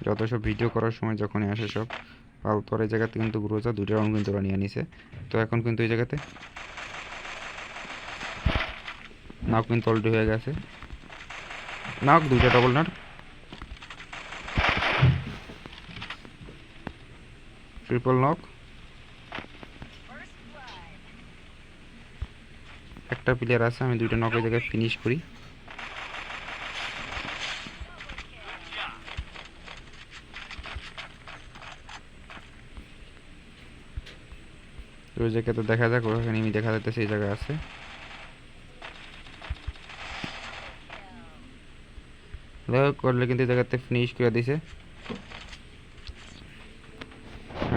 যত সব ভিডিও করার সময় যখনই আসে সব ফালতু। আর এই জায়গাতে কিন্তু গ্রোজা 2টা রাউন্ড কিন্তু ওরা নিয়ে নিছে। তো এখন কিন্তু এই জায়গাতে নাক কিন্তু অলরেডি হয়ে গেছে। নাক 2টা ডবল নাক, ট্রিপল নক, একটা প্লেয়ার আছে। আমি 2টা নকের জায়গায় ফিনিশ করি। ওই জায়গাতে দেখা যাক, ওখানে আমি দেখা যাচ্ছে এই জায়গায় আছে। করলে কিন্তু এই জায়গাতে ফিনিশ করে দিছে।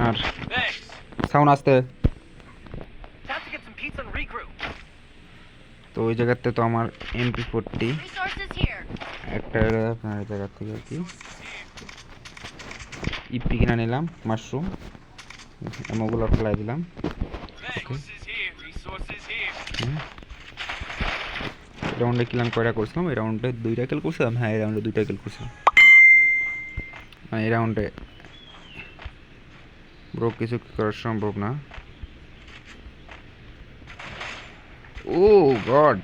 আর সাউন্ড আসতে তো ওই জায়গাতে তো আমার MP40 একটা আপনার জায়গা থেকে আর কি ইপি কিনে নিলাম, মাশরুম এমোগুলো ফেলাই দিলাম। ওকে, রাউন্ডে কিলাম কয়টা করছিলাম? এই রাউন্ডে 2টা কিল করছিলাম। হ্যাঁ, এই রাউন্ডে 2টা কিল করছিলাম। এই রাউন্ডে ব্রো কিছু করা সম্ভব না। ও গড,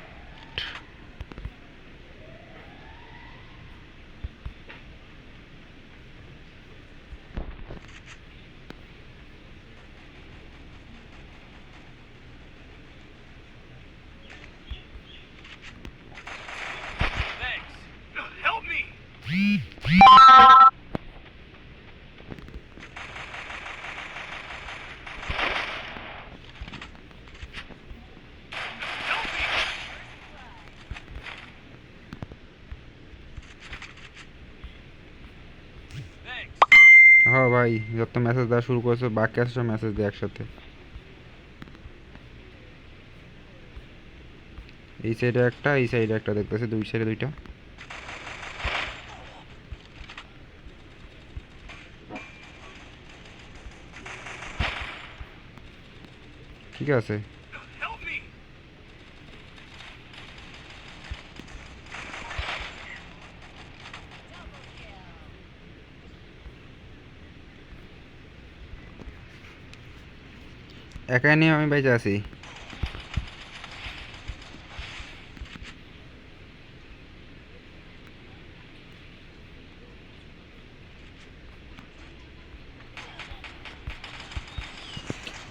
হ্যাঁ ভাই, যত মেসেজ দেওয়া শুরু করেছে বাকি আছে সব মেসেজ দেয় একসাথে। এই সাইডে একটা, এই সাইডে একটা দেখতেছে, 2 সাইডে 2টা। ঠিক আছে, একাই নিয়ে আমি বাইচে আছি।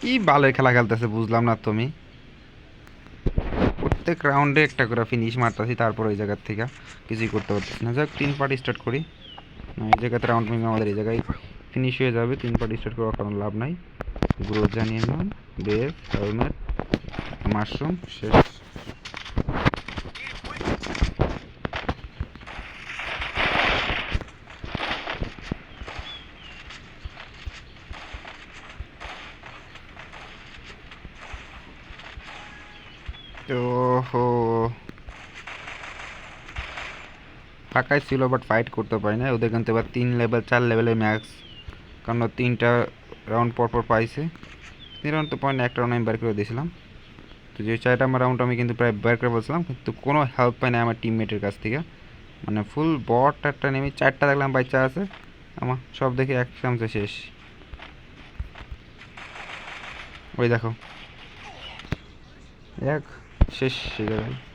কি বালের খেলা খেলতেছে বুঝলাম না তুমি। প্রত্যেক রাউন্ডে একটা করে ফিনিশ মারতেছি, তারপর ওই জায়গার থেকে কিছুই করতে পারতেছি না। যাক 3 পার্টি স্টার্ট করি। এই জায়গাতে রাউন্ড মিনিমাম আমাদের এই জায়গায় ফিনিশ হয়ে যাবে। 3 পার্টি স্টার্ট করার কারণ লাভ নাই। গ্রোজা নিয়ে নিলাম, বেস, হেলমেট, মাশরুম, শেষ। ওহো, ফাঁকাই ছিল বাট ফাইট করতে পারি না। ওদের কিন্তু এবার 3 লেভেল 4 লেভেলের ম্যাক্স, কারণ 3টা রাউন্ড পর পর পাইছে। 3 রাউন্ড তো পয়েন্ট, একটা রাউন্ড আমি বের করে দিয়েছিলাম। তো যে 4টা রাউন্ড আমি কিন্তু প্রায় বের করে বলছিলাম, কিন্তু কোনো হেল্প পাই না আমার টিমমেটের কাছ থেকে। মানে ফুল বট একটা নেমে 4টা দেখলাম বাচ্চা আছে, আমার সব দেখে এক চান্সে শেষ। ওই দেখো, এক শেষ হয়ে যাবে।